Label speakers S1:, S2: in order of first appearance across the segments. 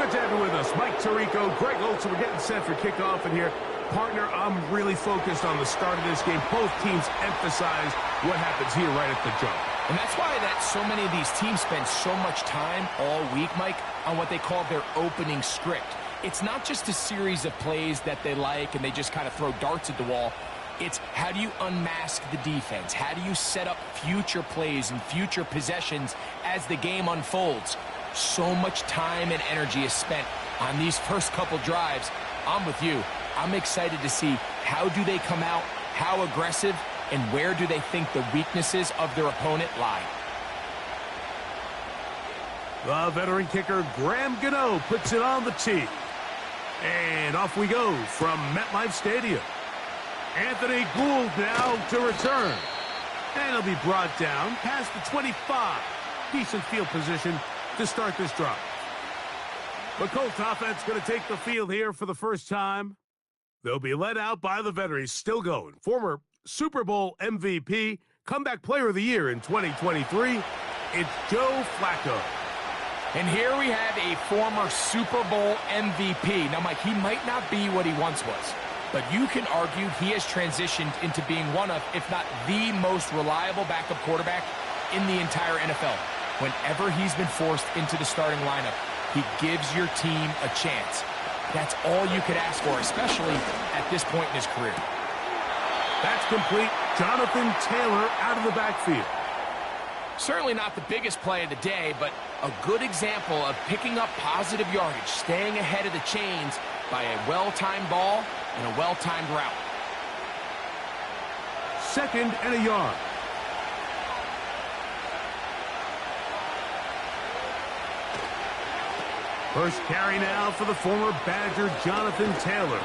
S1: Glad to have you with us. Mike Tirico, Greg Olson. We're getting set for kickoff in here. Partner, I'm really focused on the start of this game. Both teams emphasize what happens here right at the jump.
S2: And that's why so many of these teams spend so much time all week, Mike, on what they call their opening script. It's not just a series of plays that they like and they just kind of throw darts at the wall. It's how do you unmask the defense? How do you set up future plays and future possessions as the game unfolds? So much time and energy is spent on these first couple drives. I'm with you. I'm excited to see how do they come out, how aggressive, and where do they think the weaknesses of their opponent lie.
S1: The veteran kicker, Graham Gano, puts it on the tee. And off we go from MetLife Stadium. Anthony Gould now to return. And he'll be brought down past the 25. Decent field position to start this drive. The Colts offense going to take the field here for the first time. They'll be led out by the veterans, still going. Former Super Bowl MVP, comeback player of the year in 2023, it's Joe Flacco.
S2: And here we have a former Super Bowl MVP. Now, Mike, he might not be what he once was, but you can argue he has transitioned into being one of, if not the most reliable backup quarterback in the entire NFL. Whenever he's been forced into the starting lineup, he gives your team a chance. That's all you could ask for, especially at this point in his career.
S1: That's complete. Jonathan Taylor out of the backfield.
S2: Certainly not the biggest play of the day, but a good example of picking up positive yardage, staying ahead of the chains by a well-timed ball and a well-timed route.
S1: 2nd and a yard. First carry now for the former Badger, Jonathan Taylor.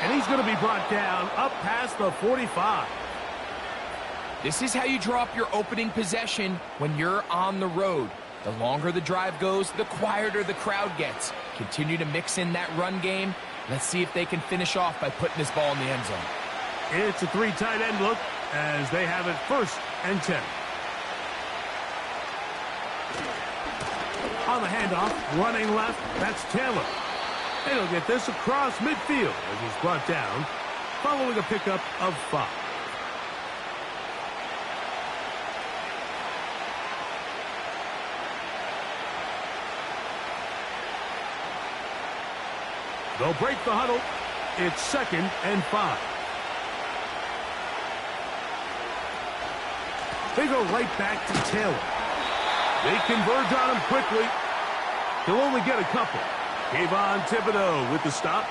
S1: And he's going to be brought down up past the 45.
S2: This is how you draw up your opening possession when you're on the road. The longer the drive goes, the quieter the crowd gets. Continue to mix in that run game. Let's see if they can finish off by putting this ball in the end zone.
S1: It's a 3 tight end look as they have it 1st and 10. On the handoff, running left, that's Taylor. And he'll get this across midfield as he's brought down, following a pickup of 5. They'll break the huddle. It's 2nd and 5. They go right back to Taylor. They converge on him quickly. He'll only get a couple. Kayvon Thibodeau with the stop.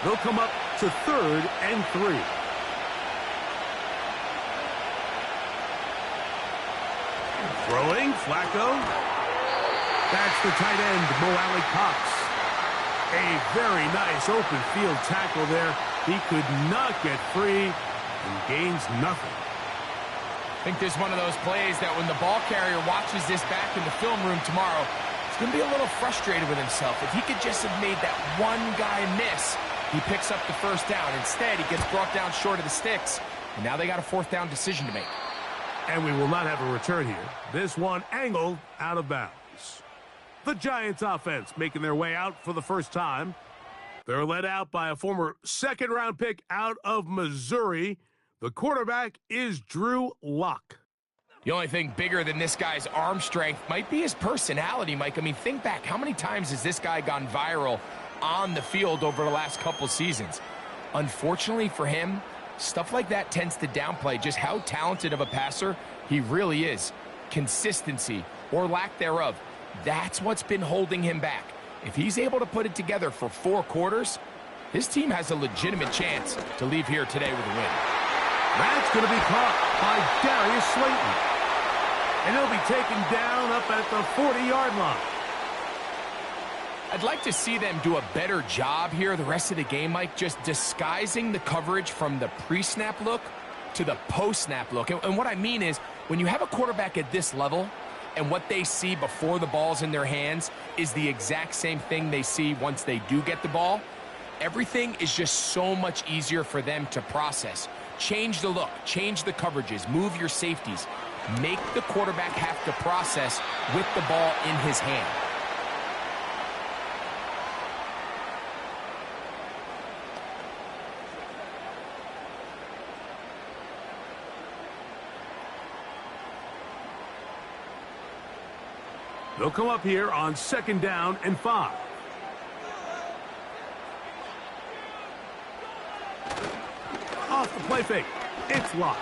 S1: They'll come up to 3rd and 3. Throwing, Flacco. That's the tight end, Mo Alley Cox. A very nice open field tackle there. He could not get free and gains nothing.
S2: I think there's one of those plays that when the ball carrier watches this back in the film room tomorrow, he's going to be a little frustrated with himself. If he could just have made that one guy miss, he picks up the 1st down. Instead, he gets brought down short of the sticks, and now they got a 4th down decision to make.
S1: And we will not have a return here. This one angled out of bounds. The Giants offense making their way out for the first time. They're led out by a former 2nd-round pick out of Missouri. The quarterback is Drew Lock.
S2: The only thing bigger than this guy's arm strength might be his personality, Mike. I mean, think back. How many times has this guy gone viral on the field over the last couple seasons? Unfortunately for him, stuff like that tends to downplay just how talented of a passer he really is. Consistency, or lack thereof, that's what's been holding him back. If he's able to put it together for 4 quarters, his team has a legitimate chance to leave here today with a win.
S1: That's going to be caught by Darius Slayton. And he'll be taken down up at the 40-yard line.
S2: I'd like to see them do a better job here the rest of the game, Mike, just disguising the coverage from the pre-snap look to the post-snap look. And what I mean is, when you have a quarterback at this level, and what they see before the ball's in their hands is the exact same thing they see once they do get the ball, everything is just so much easier for them to process. Change the look, change the coverages, move your safeties. Make the quarterback have to process with the ball in his hand.
S1: They'll come up here on 2nd down and 5. Off the play fake. It's locked.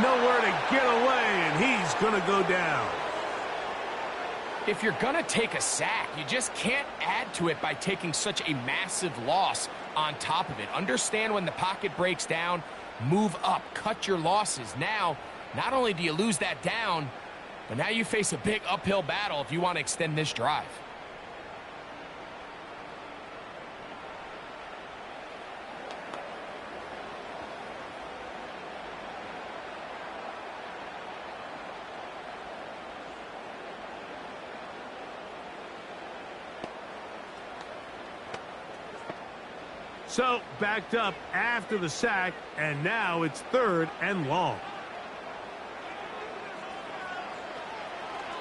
S1: Nowhere to get away, and he's going to go down.
S2: If you're going to take a sack, you just can't add to it by taking such a massive loss on top of it. Understand when the pocket breaks down, move up, cut your losses. Now, not only do you lose that down, but now you face a big uphill battle if you want to extend this drive.
S1: So, backed up after the sack, and now it's 3rd and long.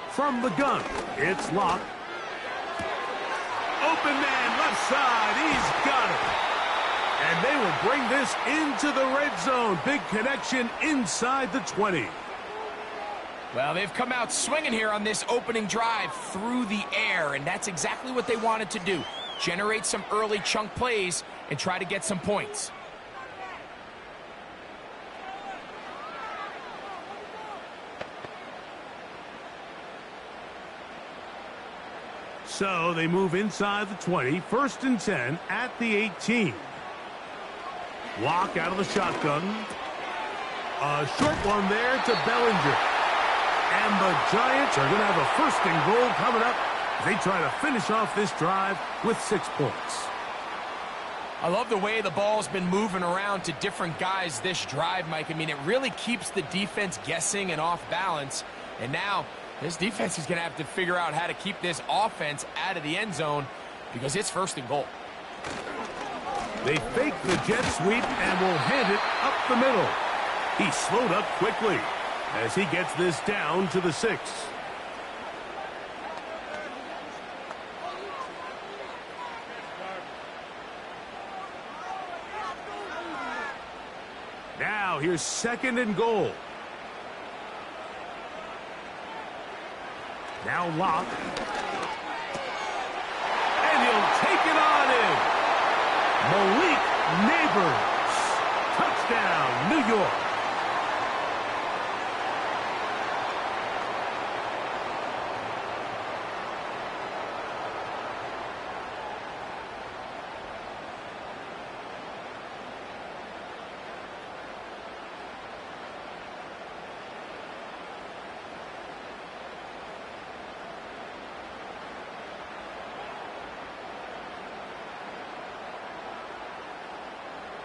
S1: From the gun, it's locked. Open man, left side, he's got it. And they will bring this into the red zone. Big connection inside the 20.
S2: Well, they've come out swinging here on this opening drive through the air, and that's exactly what they wanted to do. Generate some early chunk plays and try to get some points.
S1: So they move inside the 20, 1st and 10 at the 18. Lock out of the shotgun. A short one there to Bellinger. And the Giants are going to have a 1st and goal coming up. They try to finish off this drive with 6 points.
S2: I love the way the ball's been moving around to different guys this drive, Mike. I mean, it really keeps the defense guessing and off balance. And now this defense is going to have to figure out how to keep this offense out of the end zone because it's 1st and goal.
S1: They fake the jet sweep and will hand it up the middle. He slowed up quickly as he gets this down to the 6. Now here's 2nd and goal. Now lock. And he'll take it on in. Malik Neighbors. Touchdown, New York.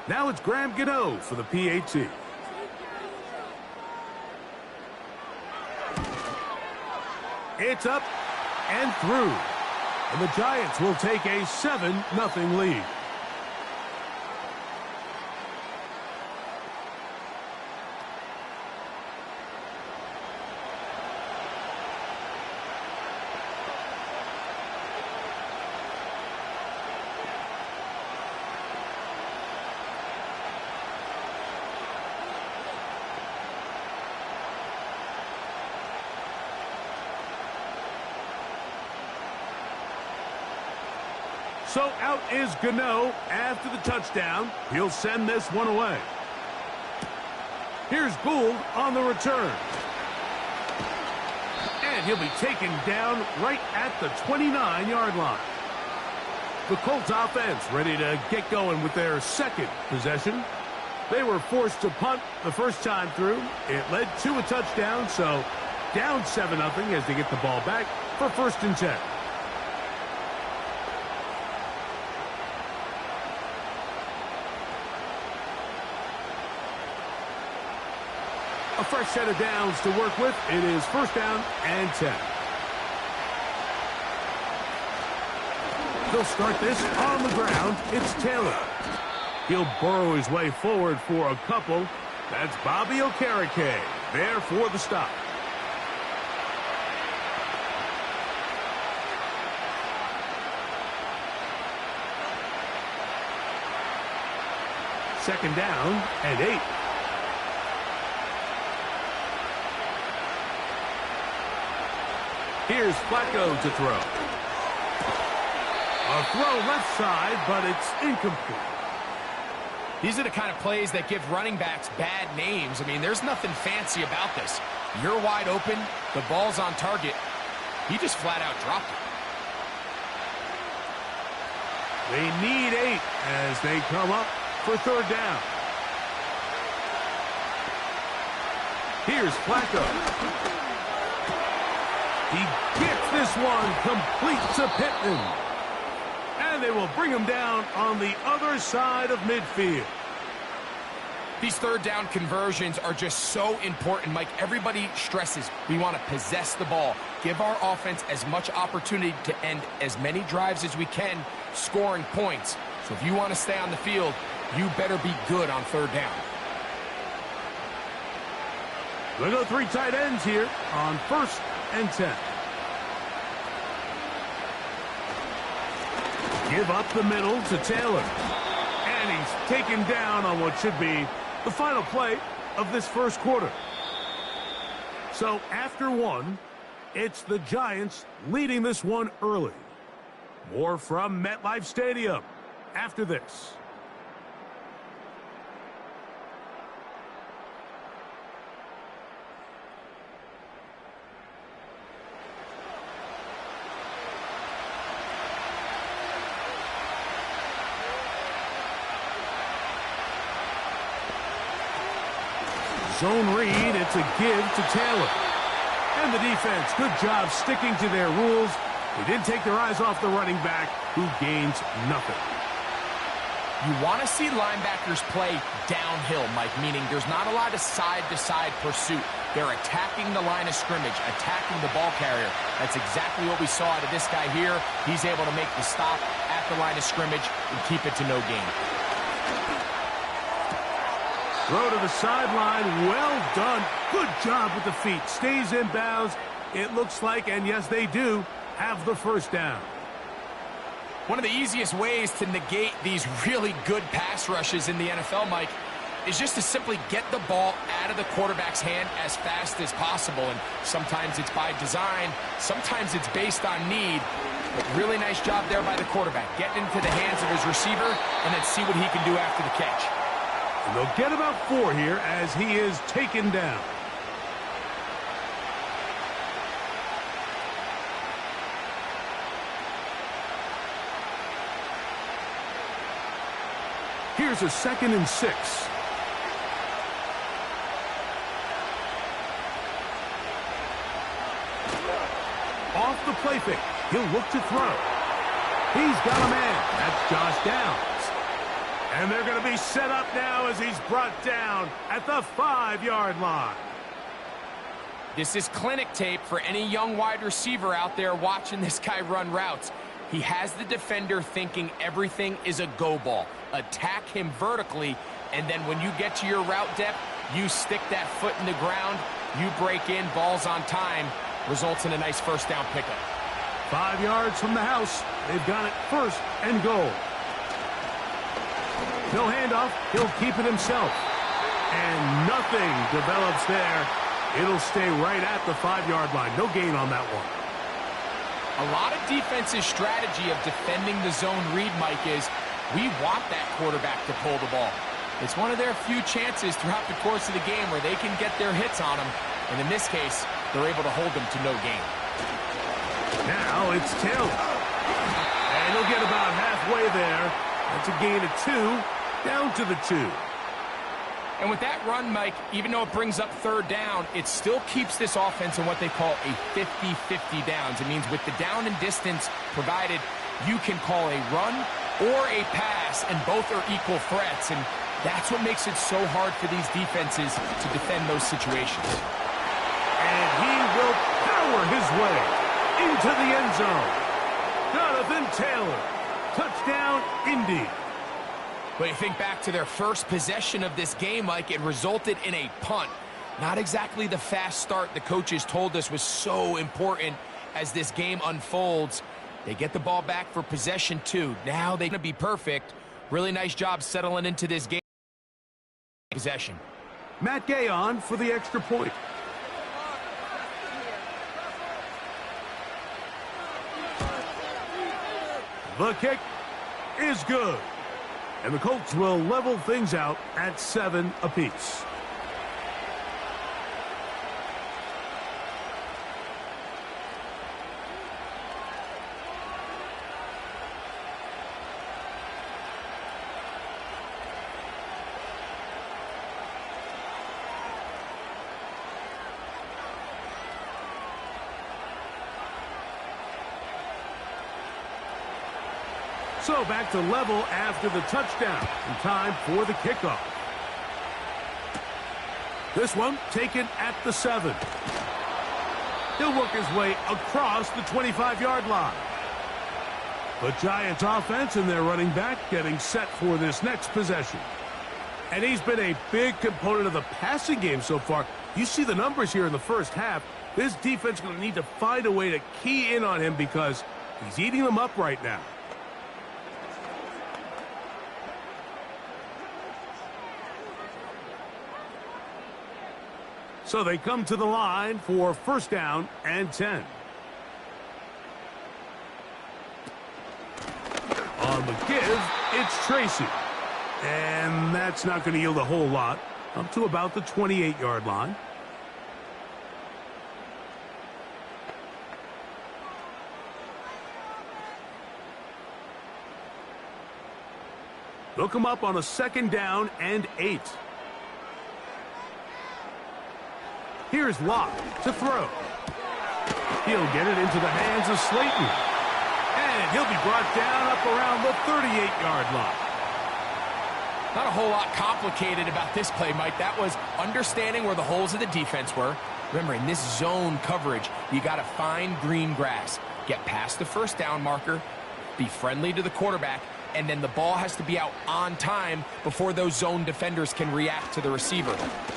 S1: Now it's Graham Gano for the PAT. It's up and through. And the Giants will take a 7-0 lead. So out is Gano after the touchdown. He'll send this one away. Here's Gould on the return. And he'll be taken down right at the 29-yard line. The Colts offense ready to get going with their 2nd possession. They were forced to punt the first time through. It led to a touchdown, so down 7-0 as they get the ball back for 1st and 10. A fresh set of downs to work with. It is 1st down and 10. They'll start this on the ground. It's Taylor. He'll burrow his way forward for a couple. That's Bobby Okereke there for the stop. Second down and 8. Here's Flacco to throw. A throw left side, but it's incomplete.
S2: These are the kind of plays that give running backs bad names. I mean, there's nothing fancy about this. You're wide open, the ball's on target. He just flat out dropped it.
S1: They need 8 as they come up for third down. Here's Flacco. He gets this one complete to Pittman. And they will bring him down on the other side of midfield.
S2: These third down conversions are just so important, Mike. Everybody stresses we want to possess the ball, give our offense as much opportunity to end as many drives as we can, scoring points. So if you want to stay on the field, you better be good on third down.
S1: We'll go 3 tight ends here on 1st and 10. Give up the middle to Taylor. And he's taken down on what should be the final play of this first quarter. So after 1, it's the Giants leading this one early. More from MetLife Stadium after this. Zone read, it's a give to Taylor. And the defense, good job sticking to their rules. They did take their eyes off the running back, who gains nothing.
S2: You want to see linebackers play downhill, Mike, meaning there's not a lot of side-to-side pursuit. They're attacking the line of scrimmage, attacking the ball carrier. That's exactly what we saw out of this guy here. He's able to make the stop at the line of scrimmage and keep it to no gain.
S1: Throw to the sideline. Well done. Good job with the feet. Stays in bounds. It looks like, and yes, they do, have the first down.
S2: One of the easiest ways to negate these really good pass rushes in the NFL, Mike, is just to simply get the ball out of the quarterback's hand as fast as possible. And sometimes it's by design. Sometimes it's based on need. But really nice job there by the quarterback. Getting into the hands of his receiver and then see what he can do after the catch.
S1: And they'll get about 4 here as he is taken down. Here's a 2nd and 6. Off the play fake. He'll look to throw. He's got a man. That's Josh Downs. And they're going to be set up now as he's brought down at the 5-yard line.
S2: This is clinic tape for any young wide receiver out there watching this guy run routes. He has the defender thinking everything is a go ball. Attack him vertically, and then when you get to your route depth, you stick that foot in the ground, you break in, ball's on time, results in a nice first down pickup.
S1: 5 yards from the house. They've got it 1st and goal. No handoff. He'll keep it himself. And nothing develops there. It'll stay right at the 5-yard line. No gain on that one.
S2: A lot of defense's strategy of defending the zone read, Mike, is we want that quarterback to pull the ball. It's one of their few chances throughout the course of the game where they can get their hits on him. And in this case, they're able to hold them to no gain.
S1: Now it's Taylor. And he'll get about halfway there. That's a gain of 2. Down to the 2.
S2: And with that run, Mike, even though it brings up third down, it still keeps this offense in what they call a 50-50 downs. It means with the down and distance provided, you can call a run or a pass, and both are equal threats. And that's what makes it so hard for these defenses to defend those situations.
S1: And he will power his way into the end zone. Jonathan Taylor. Touchdown, Indy.
S2: But you think back to their first possession of this game, Mike, it resulted in a punt. Not exactly the fast start the coaches told us was so important as this game unfolds. They get the ball back for possession 2. Now they're going to be perfect. Really nice job settling into this game. Possession.
S1: Matt Gay on for the extra point. The kick is good. And the Colts will level things out at 7 apiece. So back to level after the touchdown. And time for the kickoff. This one taken at the 7. He'll work his way across the 25-yard line. The Giants offense and their running back getting set for this next possession. And he's been a big component of the passing game so far. You see the numbers here in the first half. This defense is going to need to find a way to key in on him because he's eating them up right now. So they come to the line for first down and 10. On the give, it's Tracy. And that's not going to yield a whole lot. Up to about the 28-yard line. They'll come up on a second down and 8. Here's Locke to throw. He'll get it into the hands of Slayton. And he'll be brought down up around the 38-yard line.
S2: Not a whole lot complicated about this play, Mike. That was understanding where the holes of the defense were. Remember, in this zone coverage, you got to find green grass. Get past the first down marker, be friendly to the quarterback, and then the ball has to be out on time before those zone defenders can react to the receiver.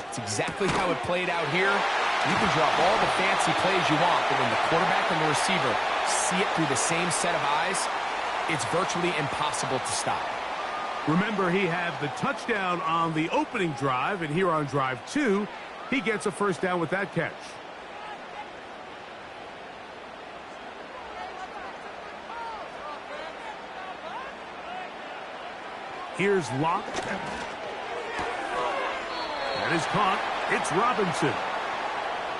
S2: It's exactly how it played out here. You can drop all the fancy plays you want, but when the quarterback and the receiver see it through the same set of eyes, it's virtually impossible to stop.
S1: Remember, he had the touchdown on the opening drive, and here on drive 2, he gets a first down with that catch. Here's Locke. That is caught. It's Robinson.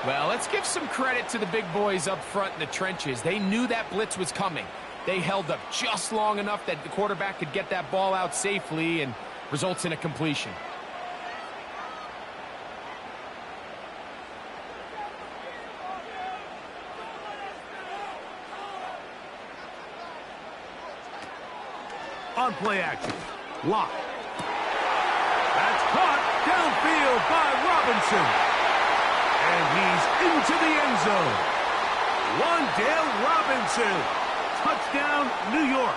S2: Well, let's give some credit to the big boys up front in the trenches. They knew that blitz was coming. They held up just long enough that the quarterback could get that ball out safely and results in a completion.
S1: On play action, Locke. That's caught downfield by Robinson. And he's into the end zone. Wan'Dale Robinson. Touchdown, New York.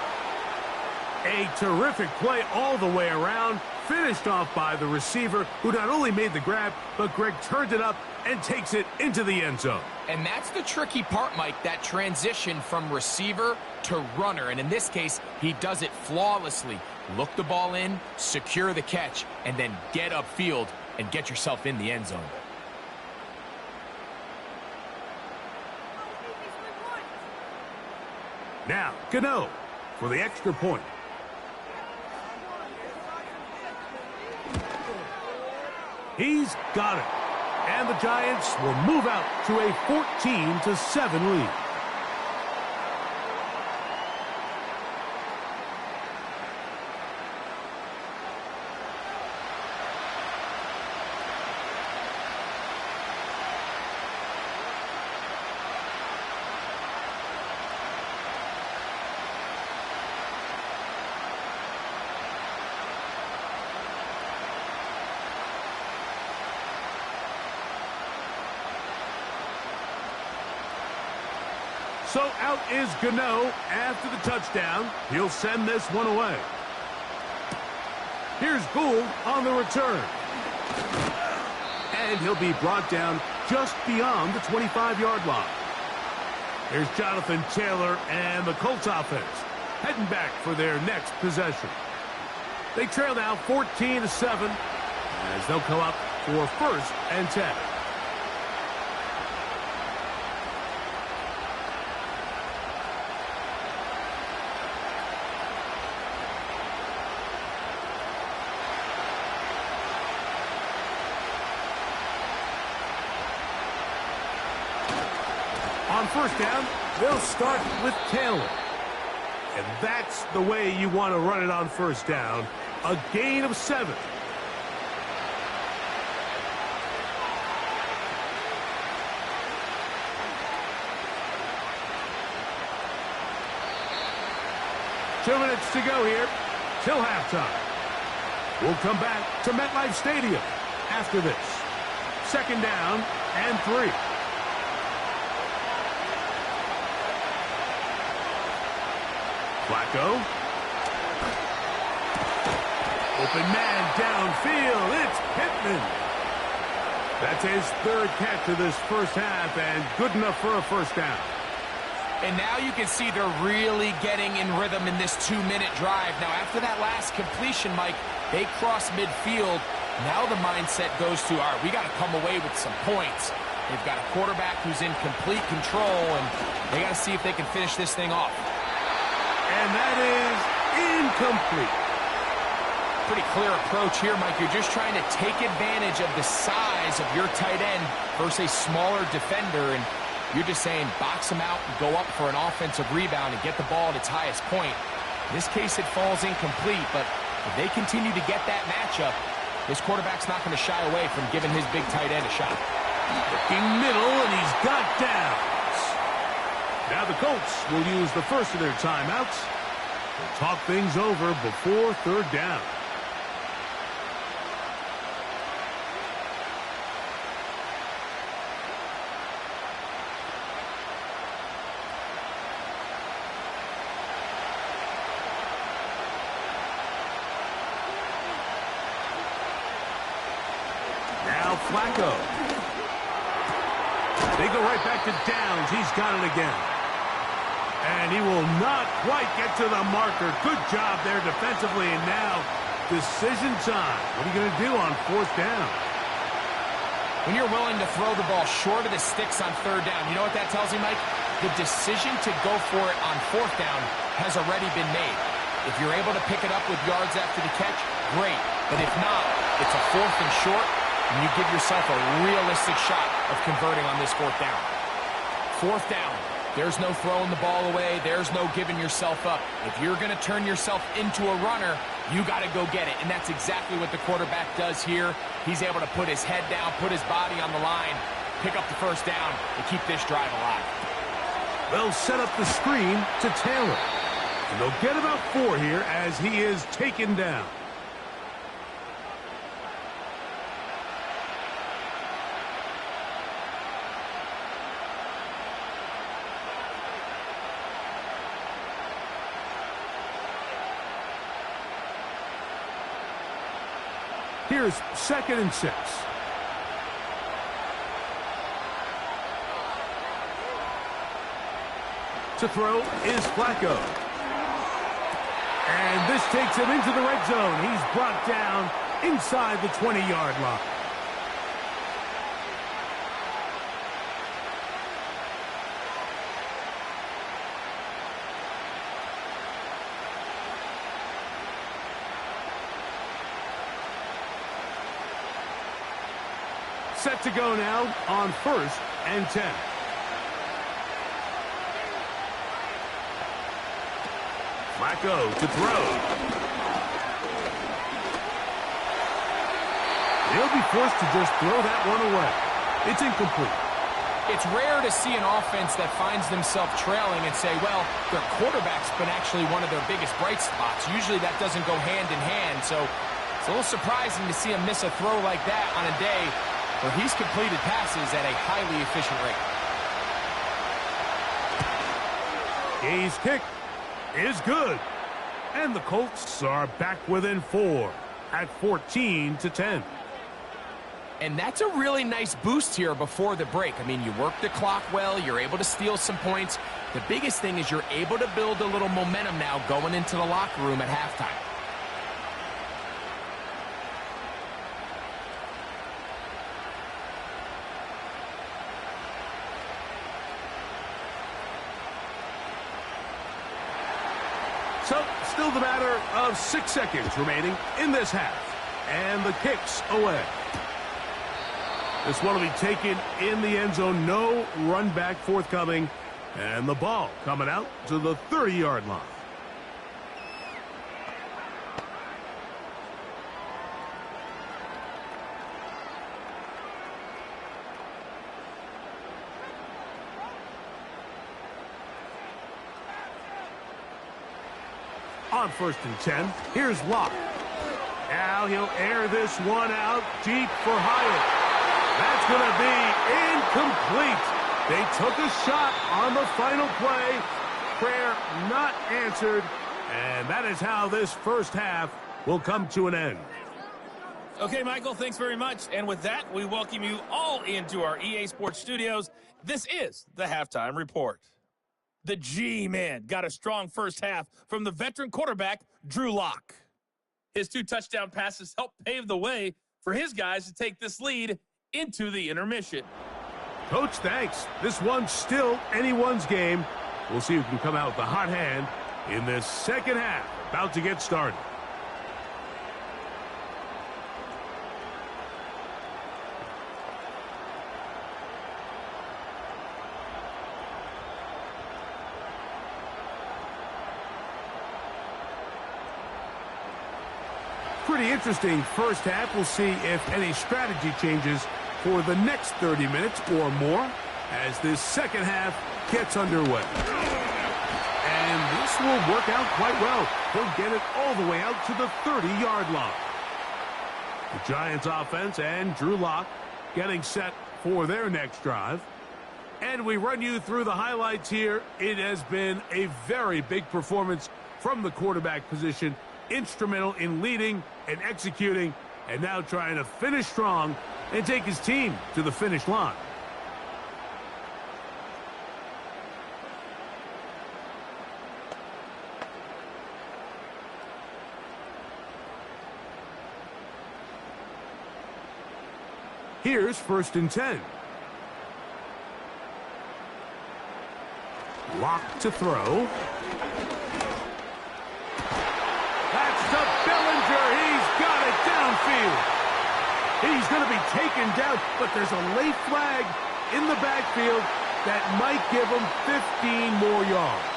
S1: A terrific play all the way around, finished off by the receiver, who not only made the grab, but Greg turned it up and takes it into the end zone.
S2: And that's the tricky part, Mike, that transition from receiver to runner. And in this case, he does it flawlessly. Look the ball in, secure the catch, and then get upfield and get yourself in the end zone.
S1: Now, Gano for the extra point. He's got it. And the Giants will move out to a 14-7 lead. So out is Gano after the touchdown. He'll send this one away. Here's Gould on the return. And he'll be brought down just beyond the 25-yard line. Here's Jonathan Taylor and the Colts offense heading back for their next possession. They trail now 14-7 as they'll come up for 1st and 10. On 1st down, they'll start with Taylor. And that's the way you want to run it on 1st down. A gain of 7. Two minutes to go here till halftime. We'll come back to MetLife Stadium after this. 2nd down and 3. Flacco. Open man downfield. It's Pittman. That's his 3rd catch of this 1st half and good enough for a 1st down.
S2: And now you can see they're really getting in rhythm in this 2-minute drive. Now, after that last completion, Mike, they cross midfield. Now the mindset goes to, all right, we got to come away with some points. They've got a quarterback who's in complete control, and they got to see if they can finish this thing off.
S1: And that is incomplete.
S2: Pretty clear approach here, Mike. You're just trying to take advantage of the size of your tight end versus a smaller defender, and you're just saying box him out and go up for an offensive rebound and get the ball at its highest point. In this case, it falls incomplete, but if they continue to get that matchup, this quarterback's not going to shy away from giving his big tight end a shot.
S1: Looking middle, and he's got downs. Now the Colts will use the first of their timeouts to talk things over before 3rd down. Now Flacco. They go right back to Downs. He's got it again. And he will not quite get to the marker. Good job there defensively. And now decision time. What are you going to do on 4th down?
S2: When you're willing to throw the ball short of the sticks on 3rd down, you know what that tells you, Mike? The decision to go for it on 4th down has already been made. If you're able to pick it up with yards after the catch, great. But if not, it's a 4th and short, and you give yourself a realistic shot of converting on this 4th down. 4th down. There's no throwing the ball away. There's no giving yourself up. If you're going to turn yourself into a runner, you got to go get it. And that's exactly what the quarterback does here. He's able to put his head down, put his body on the line, pick up the 1st down, and keep this drive alive.
S1: They'll set up the screen to Taylor. And they'll get about 4 here as he is taken down. Here's 2nd and 6. To throw is Flacco. And this takes him into the red zone. He's brought down inside the 20-yard line. Set to go now on 1st and 10. Flacco to throw. He'll be forced to just throw that one away. It's incomplete.
S2: It's rare to see an offense that finds themselves trailing and say, well, their quarterback's been actually one of their biggest bright spots. Usually that doesn't go hand in hand, so it's a little surprising to see him miss a throw like that on a day where he's completed passes at a highly efficient rate.
S1: His kick is good. And the Colts are back within 4. at 14-10.
S2: And that's a really nice boost here before the break. I mean, you work the clock well. You're able to steal some points. The biggest thing is you're able to build a little momentum now going into the locker room at halftime.
S1: So, still the matter of 6 seconds remaining in this half. And the kick's away. This one will be taken in the end zone. No run back forthcoming. And the ball coming out to the 30-yard line. On 1st and 10, here's Locke. Now he'll air this one out deep for Hyatt. That's going to be incomplete. They took a shot on the final play. Prayer not answered. And that is how this first half will come to an end.
S3: Okay, Michael, thanks very much. And with that, we welcome you all into our EA Sports studios. This is the Halftime Report. The G-Man got a strong first half from the veteran quarterback, Drew Lock. His 2 touchdown passes helped pave the way for his guys to take this lead into the intermission.
S1: Coach, thanks. This one's still anyone's game. We'll see who can come out with the hot hand in this second half. About to get started. Pretty interesting first half. We'll see if any strategy changes for the next 30 minutes or more as this second half gets underway. And this will work out quite well. He'll get it all the way out to the 30-yard line. The Giants offense and Drew Lock getting set for their next drive. And we run you through the highlights here. It has been a very big performance from the quarterback position. Instrumental in leading and executing, and now trying to finish strong and take his team to the finish line. Here's 1st and 10. Lock to throw. He's going to be taken down, but there's a late flag in the backfield that might give him 15 more yards.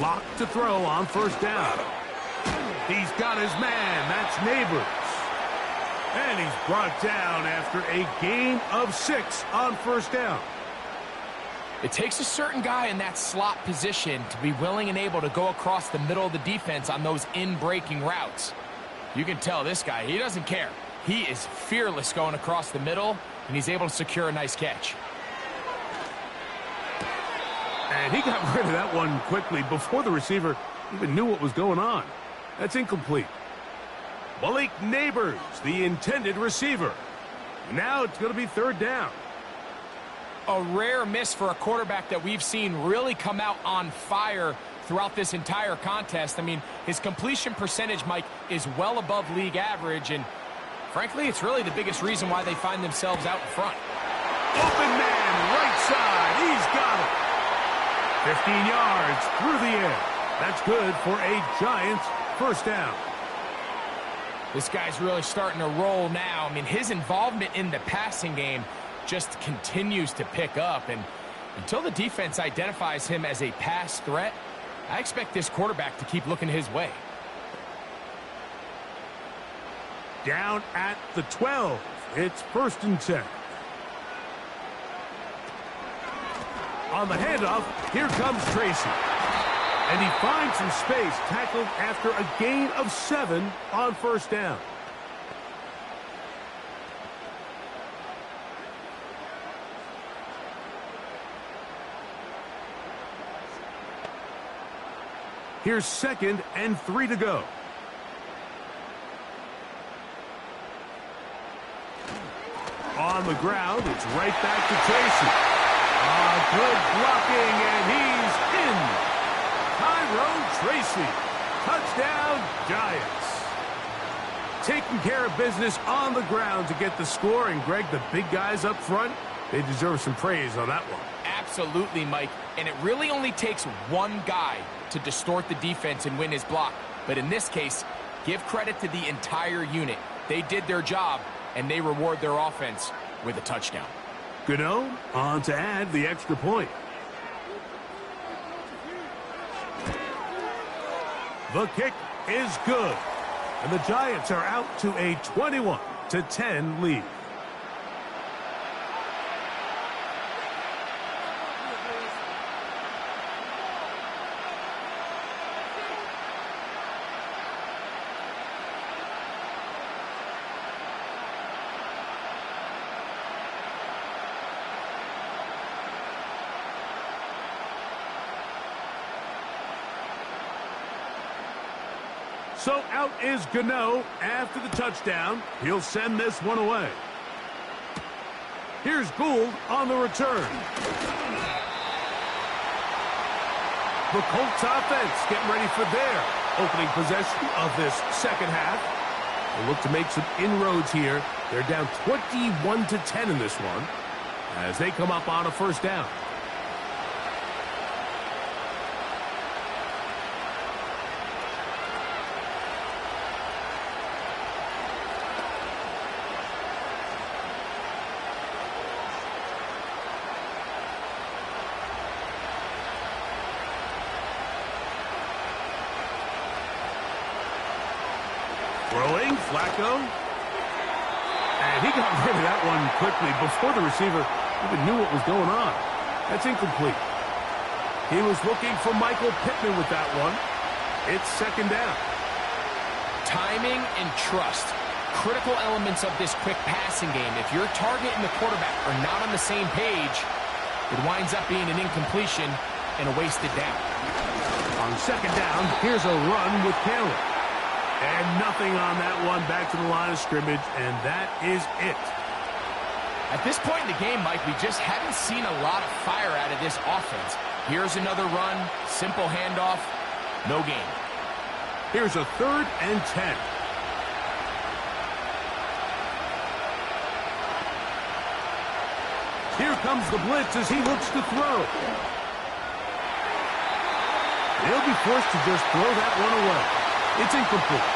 S1: Lock to throw on 1st down. He's got his man. That's Neighbors. And he's brought down after a gain of 6 on 1st down.
S2: It takes a certain guy in that slot position to be willing and able to go across the middle of the defense on those in-breaking routes. You can tell this guy, he doesn't care. He is fearless going across the middle, and he's able to secure a nice catch.
S1: And he got rid of that one quickly before the receiver even knew what was going on. That's incomplete. Malik Neighbors, the intended receiver. Now it's going to be 3rd down.
S2: A rare miss for a quarterback that we've seen really come out on fire throughout this entire contest. I mean, his completion percentage, Mike, is well above league average, and frankly, it's really the biggest reason why they find themselves out in front.
S1: Open man, right side. He's got it. 15 yards through the air. That's good for a Giants 1st down.
S2: This guy's really starting to roll now. I mean, his involvement in the passing game just continues to pick up. And until the defense identifies him as a pass threat, I expect this quarterback to keep looking his way.
S1: Down at the 12. It's 1st and 10. On the handoff, here comes Tracy. And he finds some space, tackled after a gain of 7 on first down. Here's 2nd and 3 to go. On the ground, it's right back to Tracy. Good blocking, and he's in. Tyrone Tracy. Touchdown, Giants. Taking care of business on the ground to get the score. And, Greg, the big guys up front, they deserve some praise on that one.
S2: Absolutely, Mike. And it really only takes one guy to distort the defense and win his block. But in this case, give credit to the entire unit. They did their job, and they reward their offense with a touchdown.
S1: Gano on to add the extra point. The kick is good. And the Giants are out to a 21-10 lead. So out is Gano after the touchdown. He'll send this one away. Here's Gould on the return. The Colts offense getting ready for their opening possession of this second half. They look to make some inroads here. They're down 21-10 in this one as they come up on a first down. Throwing, Flacco. And he got rid of that one quickly before the receiver even knew what was going on. That's incomplete. He was looking for Michael Pittman with that one. It's second down.
S2: Timing and trust. Critical elements of this quick passing game. If your target and the quarterback are not on the same page, it winds up being an incompletion and a wasted down.
S1: On second down, here's a run with Cameron. And nothing on that one, back to the line of scrimmage, and that is it.
S2: At this point in the game, Mike, we just haven't seen a lot of fire out of this offense. Here's another run, simple handoff, no gain.
S1: Here's a 3rd and 10. Here comes the blitz as he looks to throw. He'll be forced to just throw that one away. It's incomplete.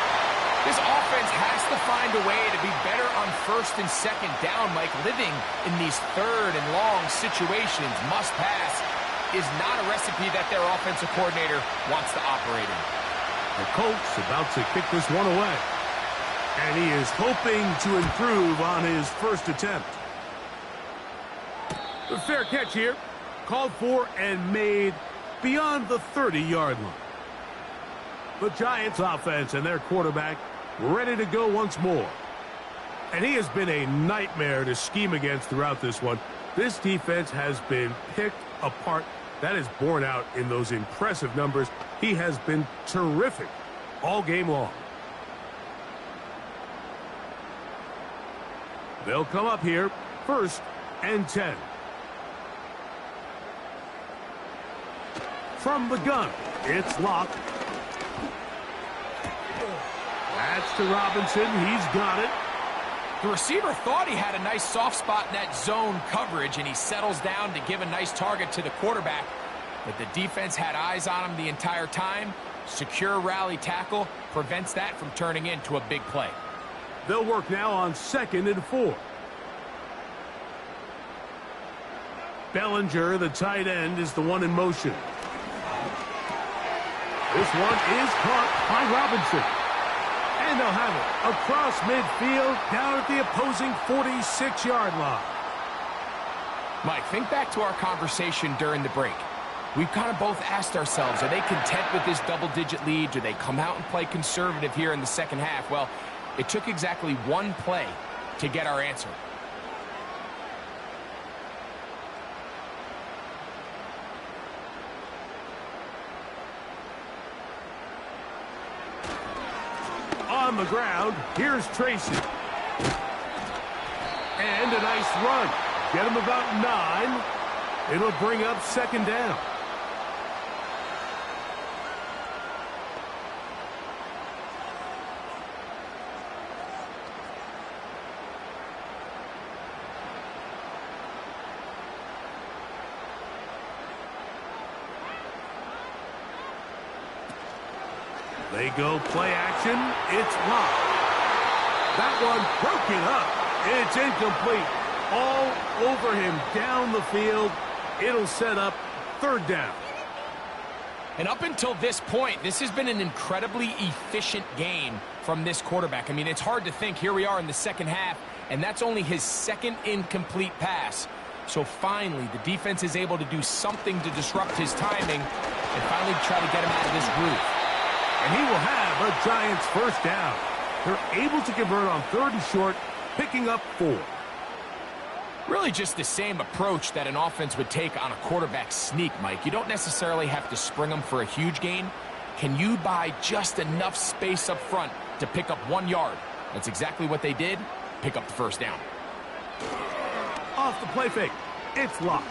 S2: This offense has to find a way to be better on 1st and 2nd down, Mike. Living in these 3rd and long situations, must pass, is not a recipe that their offensive coordinator wants to operate in.
S1: The Colts about to kick this one away. And he is hoping to improve on his first attempt. The fair catch here. Called for and made beyond the 30-yard line. The Giants offense and their quarterback ready to go once more. And he has been a nightmare to scheme against throughout this one. This defense has been picked apart. That is borne out in those impressive numbers. He has been terrific all game long. They'll come up here, 1st and 10. From the gun, it's locked. That's to Robinson. He's got it.
S2: The receiver thought he had a nice soft spot in that zone coverage, and he settles down to give a nice target to the quarterback. But the defense had eyes on him the entire time. Secure rally tackle prevents that from turning into a big play.
S1: They'll work now on 2nd and 4. Bellinger, the tight end, is the one in motion. This one is caught by Robinson. And they'll have it across midfield down at the opposing 46-yard line.
S2: Mike, think back to our conversation during the break. We've kind of both asked ourselves, are they content with this double-digit lead? Do they come out and play conservative here in the second half? Well, it took exactly one play to get our answer.
S1: On the ground, here's Tracy. And a nice run. Get him about 9. It'll bring up second down. They go play action. It's locked. That one broken up. It's incomplete. All over him down the field. It'll set up third down.
S2: And up until this point, this has been an incredibly efficient game from this quarterback. I mean, it's hard to think. Here we are in the second half, and that's only his second incomplete pass. So finally, the defense is able to do something to disrupt his timing and finally try to get him out of this groove.
S1: And he will have a Giants first down. They're able to convert on 3rd and short, picking up 4.
S2: Really just the same approach that an offense would take on a quarterback sneak, Mike. You don't necessarily have to spring them for a huge gain. Can you buy just enough space up front to pick up 1 yard? That's exactly what they did. Pick up the first down.
S1: Off the play fake. It's locked.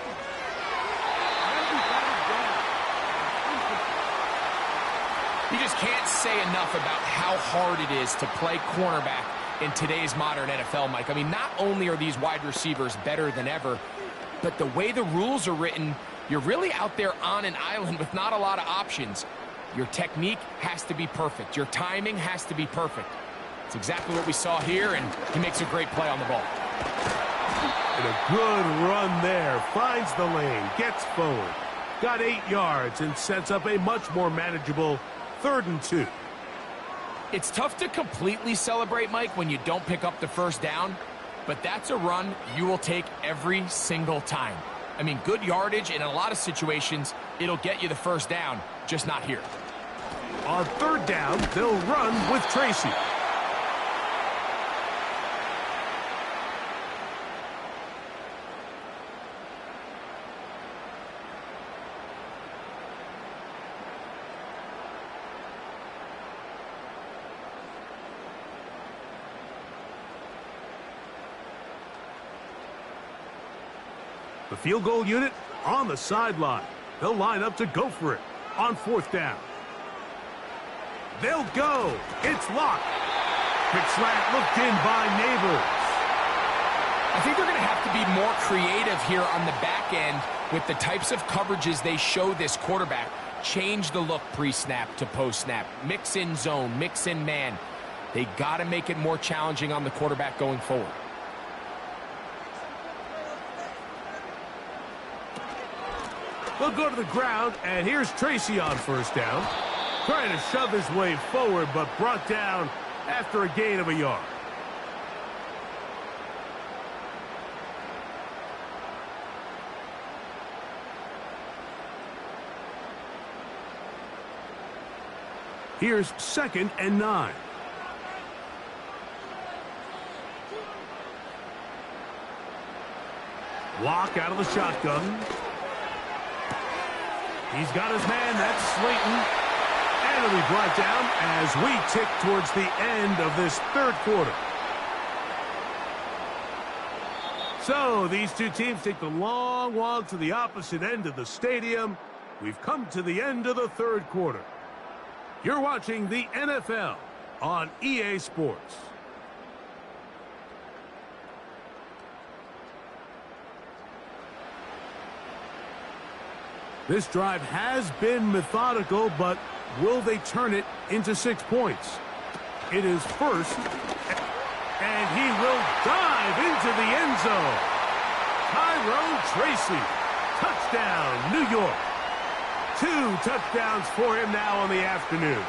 S2: You just can't say enough about how hard it is to play cornerback in today's modern NFL, Mike. I mean, not only are these wide receivers better than ever, but the way the rules are written, you're really out there on an island with not a lot of options. Your technique has to be perfect. Your timing has to be perfect. It's exactly what we saw here, and he makes a great play on the ball.
S1: And a good run there. Finds the lane, gets forward. Got 8 yards and sets up a much more manageable 3rd and 2.
S2: It's tough to completely celebrate, Mike, when you don't pick up the first down, but that's a run you will take every single time. I mean, good yardage, and in a lot of situations, it'll get you the first down, just not here.
S1: On 3rd down, they'll run with Tracy. The field goal unit on the sideline. They'll line up to go for it on 4th down. They'll go. It's locked. Quick slant looked in by Neighbors.
S2: I think they're going to have to be more creative here on the back end with the types of coverages they show this quarterback. Change the look pre-snap to post-snap. Mix in zone, mix in man. They got to make it more challenging on the quarterback going forward.
S1: They'll go to the ground, and here's Tracy on 1st down. Trying to shove his way forward, but brought down after a gain of a yard. Here's 2nd and 9. Lock out of the shotgun. He's got his man, that's Slayton. And it'll be brought down as we tick towards the end of this 3rd quarter. So these two teams take the long walk to the opposite end of the stadium. We've come to the end of the 3rd quarter. You're watching the NFL on EA Sports. This drive has been methodical, but will they turn it into 6 points? It is 1st, and he will dive into the end zone. Tyrone Tracy, touchdown, New York. 2 touchdowns for him now on the afternoon.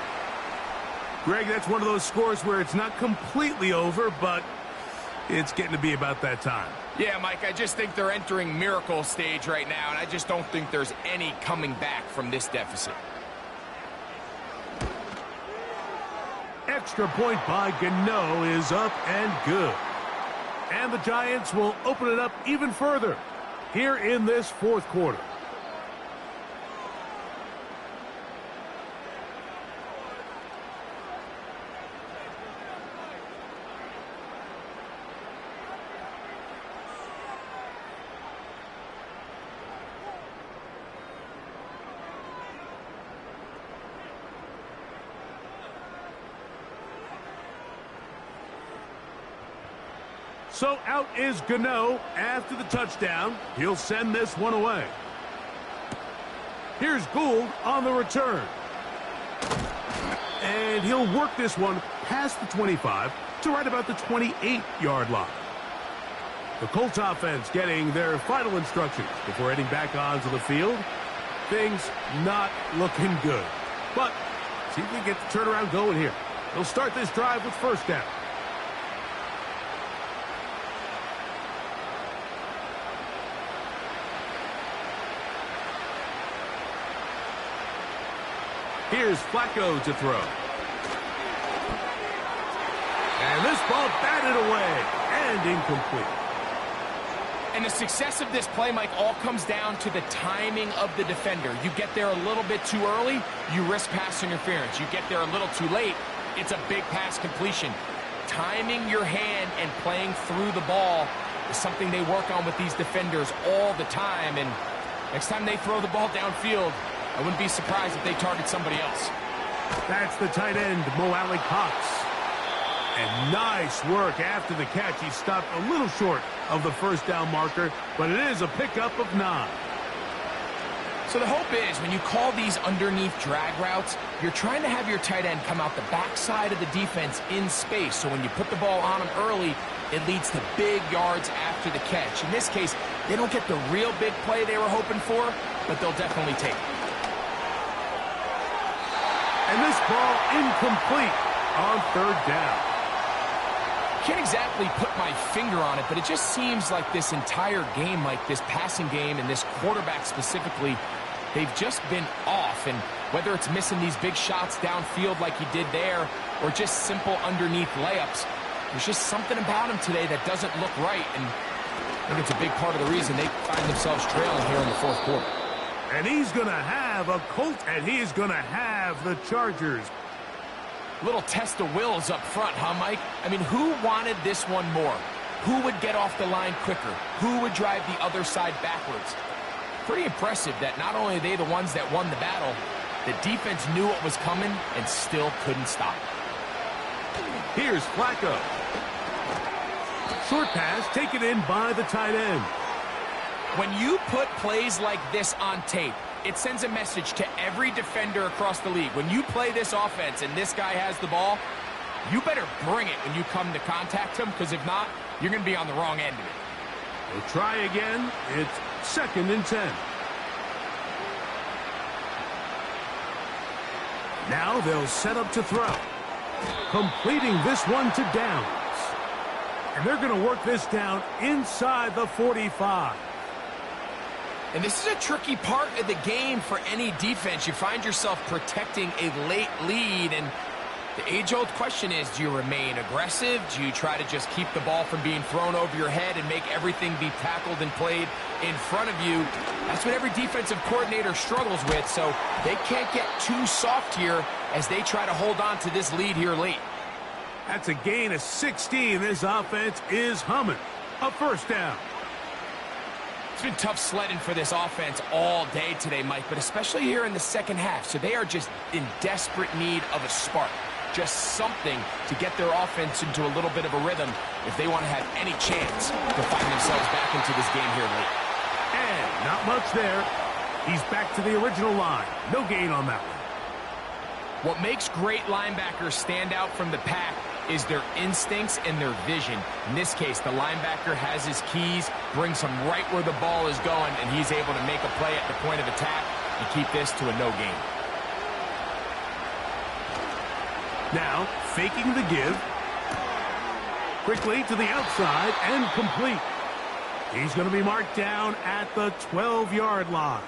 S1: Greg, that's one of those scores where it's not completely over, but It's getting to be about that time.
S2: Yeah, Mike, I just think they're entering miracle stage right now, and I just don't think there's any coming back from this deficit.
S1: Extra point by Gano is up and good. And the Giants will open it up even further here in this fourth quarter. So out is Gano after the touchdown. He'll send this one away. Here's Gould on the return. And he'll work this one past the 25 to right about the 28-yard line. The Colts offense getting their final instructions before heading back onto the field. Things not looking good. But see if we get the turnaround going here. They'll start this drive with first down. Here's Flacco to throw. And this ball batted away and incomplete.
S2: And the success of this play, Mike, all comes down to the timing of the defender. You get there a little bit too early, you risk pass interference. You get there a little too late, it's a big pass completion. Timing your hand and playing through the ball is something they work on with these defenders all the time. And next time they throw the ball downfield, I wouldn't be surprised if they target somebody else.
S1: That's the tight end, Mo Alley-Cox. And nice work after the catch. He stopped a little short of the first down marker, but it is a pickup of 9.
S2: So the hope is when you call these underneath drag routes, you're trying to have your tight end come out the backside of the defense in space. So when you put the ball on him early, it leads to big yards after the catch. In this case, they don't get the real big play they were hoping for, but they'll definitely take it.
S1: And this ball incomplete on third down.
S2: Can't exactly put my finger on it, but it just seems like this entire game, like this passing game and this quarterback specifically, they've just been off. And whether it's missing these big shots downfield like he did there or just simple underneath layups, there's just something about him today that doesn't look right. And I think it's a big part of the reason they find themselves trailing here in the fourth quarter.
S1: And he's going to have a Colt, and he's going to have the Chargers.
S2: Little test of wills up front, huh, Mike? I mean, who wanted this one more? Who would get off the line quicker? Who would drive the other side backwards? Pretty impressive that not only are they the ones that won the battle, the defense knew what was coming and still couldn't stop it.
S1: Here's Flacco. Short pass taken in by the tight end.
S2: When you put plays like this on tape, it sends a message to every defender across the league. When you play this offense and this guy has the ball, you better bring it when you come to contact him, because if not, you're going to be on the wrong end of it.
S1: We'll try again. It's 2nd and 10. Now they'll set up to throw. Completing this one to Downs. And they're going to work this down inside the 45.
S2: And this is a tricky part of the game for any defense. You find yourself protecting a late lead, and the age-old question is, do you remain aggressive? Do you try to just keep the ball from being thrown over your head and make everything be tackled and played in front of you? That's what every defensive coordinator struggles with, so they can't get too soft here as they try to hold on to this lead here late.
S1: That's a gain of 16. This offense is humming. A first down.
S2: It's been tough sledding for this offense all day today, Mike, but especially here in the second half. So they are just in desperate need of a spark, just something to get their offense into a little bit of a rhythm if they want to have any chance to find themselves back into this game here late.
S1: And not much there. He's back to the original line. No gain on that one.
S2: What makes great linebackers stand out from the pack is their instincts and their vision. In this case, the linebacker has his keys, brings him right where the ball is going, and he's able to make a play at the point of attack and keep this to a no gain.
S1: Now, faking the give. Quickly to the outside and complete. He's going to be marked down at the 12-yard line.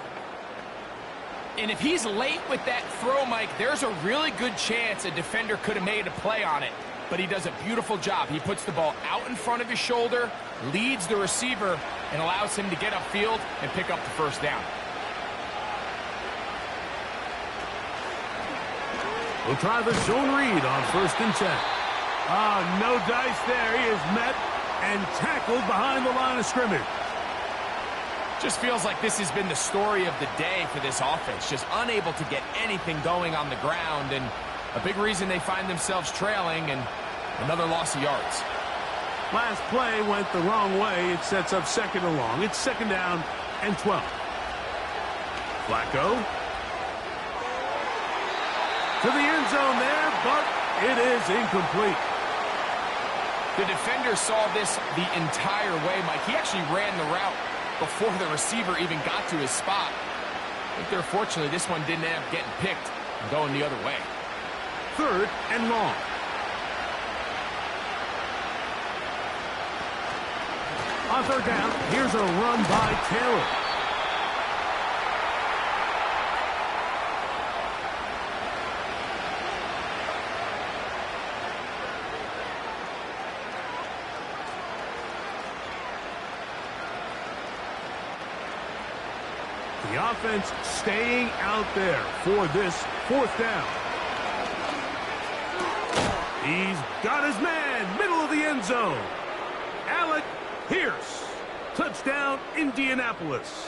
S2: And if he's late with that throw, Mike, there's a really good chance a defender could have made a play on it. But he does a beautiful job. He puts the ball out in front of his shoulder, leads the receiver, and allows him to get upfield and pick up the first down.
S1: We'll try the zone read on 1st and 10. No dice there. He is met and tackled behind the line of scrimmage.
S2: Just feels like this has been the story of the day for this offense. Just unable to get anything going on the ground, and a big reason they find themselves trailing, and another loss of yards.
S1: Last play went the wrong way. It sets up 2nd and long. It's 2nd down and 12. Flacco. To the end zone there, but it is incomplete.
S2: The defender saw this the entire way, Mike. He actually ran the route before the receiver even got to his spot. I think fortunately this one didn't end up getting picked and going the other way.
S1: 3rd and long. On 3rd down, here's a run by Taylor. The offense staying out there for this 4th down. He's got his man, middle of the end zone. Alec Pierce. Touchdown, Indianapolis.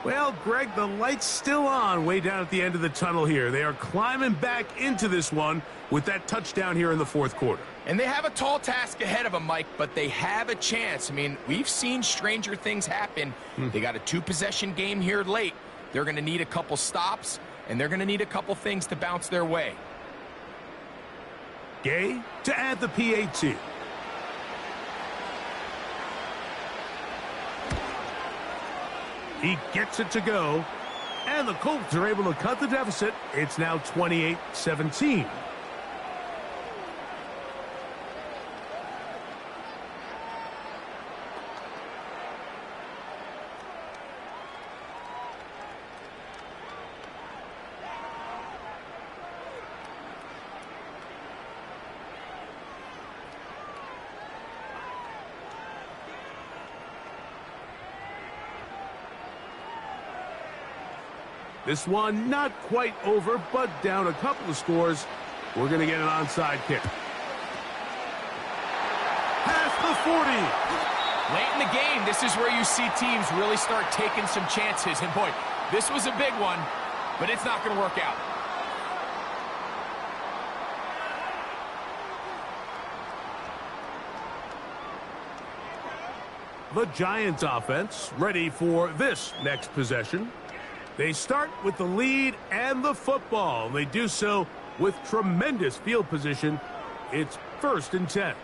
S1: Well, Greg, the light's still on way down at the end of the tunnel here. They are climbing back into this one with that touchdown here in the 4th quarter.
S2: And they have a tall task ahead of them, Mike, but they have a chance. I mean, we've seen stranger things happen. They got a 2-possession game here late. They're going to need a couple stops, and they're going to need a couple things to bounce their way.
S1: Gay to add the PAT. He gets it to go, and the Colts are able to cut the deficit. It's now 28-17. This one not quite over, but down a couple of scores. We're going to get an onside kick. Past the 40.
S2: Late in the game, this is where you see teams really start taking some chances. And boy, this was a big one, but it's not going to work out.
S1: The Giants offense ready for this next possession. They start with the lead and the football. They do so with tremendous field position. It's 1st and 10.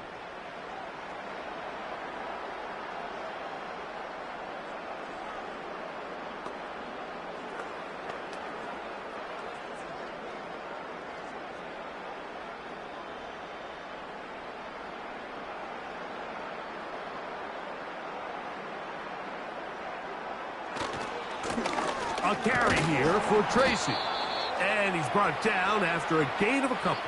S1: A carry here for Tracy. And he's brought down after a gain of a couple.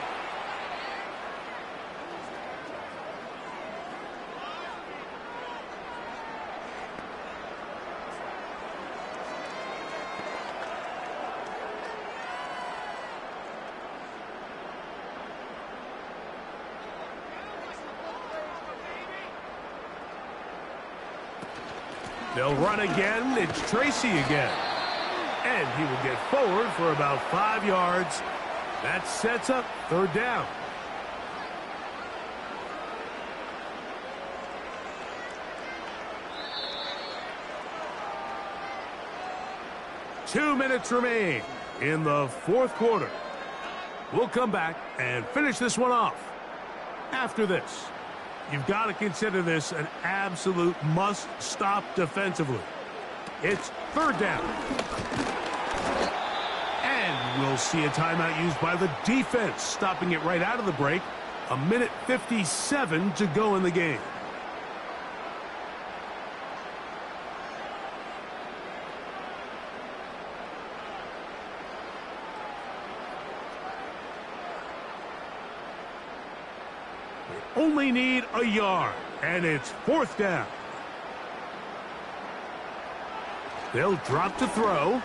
S1: They'll run again. It's Tracy again. And he will get forward for about 5 yards. That sets up 3rd down. Two minutes remain in the 4th quarter. We'll come back and finish this one off. After this, you've got to consider this an absolute must-stop defensively. It's 3rd down. And we'll see a timeout used by the defense, stopping it right out of the break. A minute 57 to go in the game. They only need a yard, and it's 4th down. They'll drop to throw.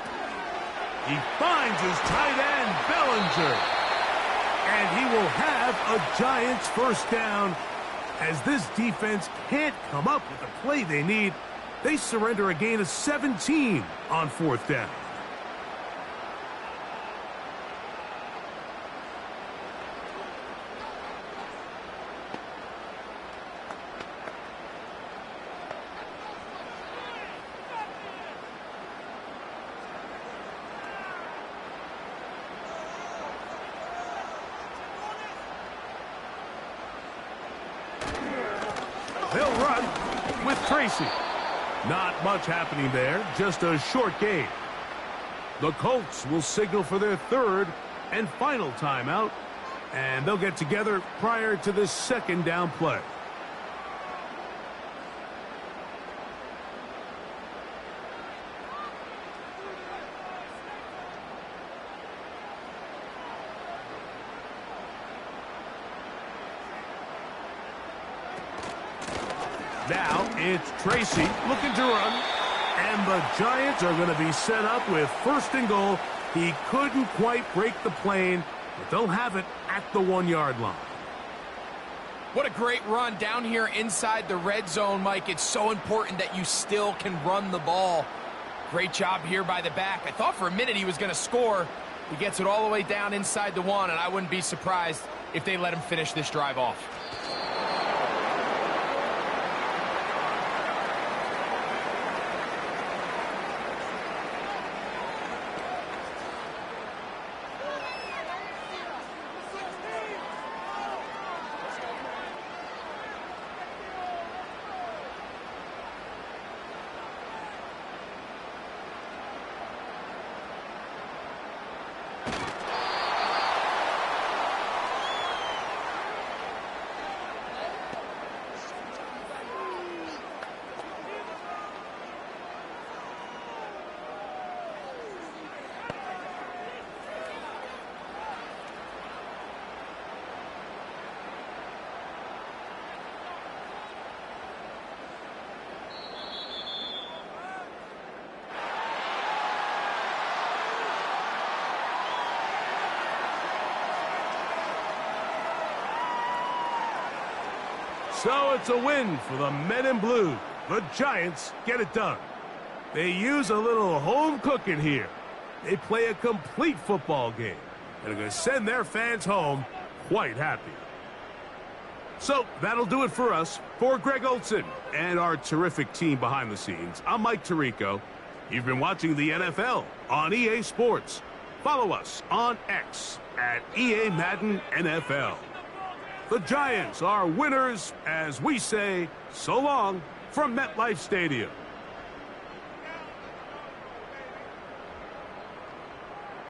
S1: He finds his tight end, Bellinger. And he will have a Giants 1st down. As this defense can't come up with the play they need, they surrender a gain of 17 on 4th down. They'll run with Tracy. Not much happening there, just a short gain. The Colts will signal for their 3rd and final timeout, and they'll get together prior to this 2nd down play. Now it's Tracy looking to run, and the Giants are going to be set up with 1st and goal. He couldn't quite break the plane, but they'll have it at the 1-yard line.
S2: What a great run down here inside the red zone, Mike. It's so important that you still can run the ball. Great job here by the back. I thought for a minute he was going to score. He gets it all the way down inside the 1, and I wouldn't be surprised if they let him finish this drive off.
S1: So it's a win for the men in blue. The Giants get it done. They use a little home cooking here. They play a complete football game and are going to send their fans home quite happy. So that'll do it for us. For Greg Olson and our terrific team behind the scenes, I'm Mike Tirico. You've been watching the NFL on EA Sports. Follow us on X at EA Madden NFL. The Giants are winners as we say so long from MetLife Stadium.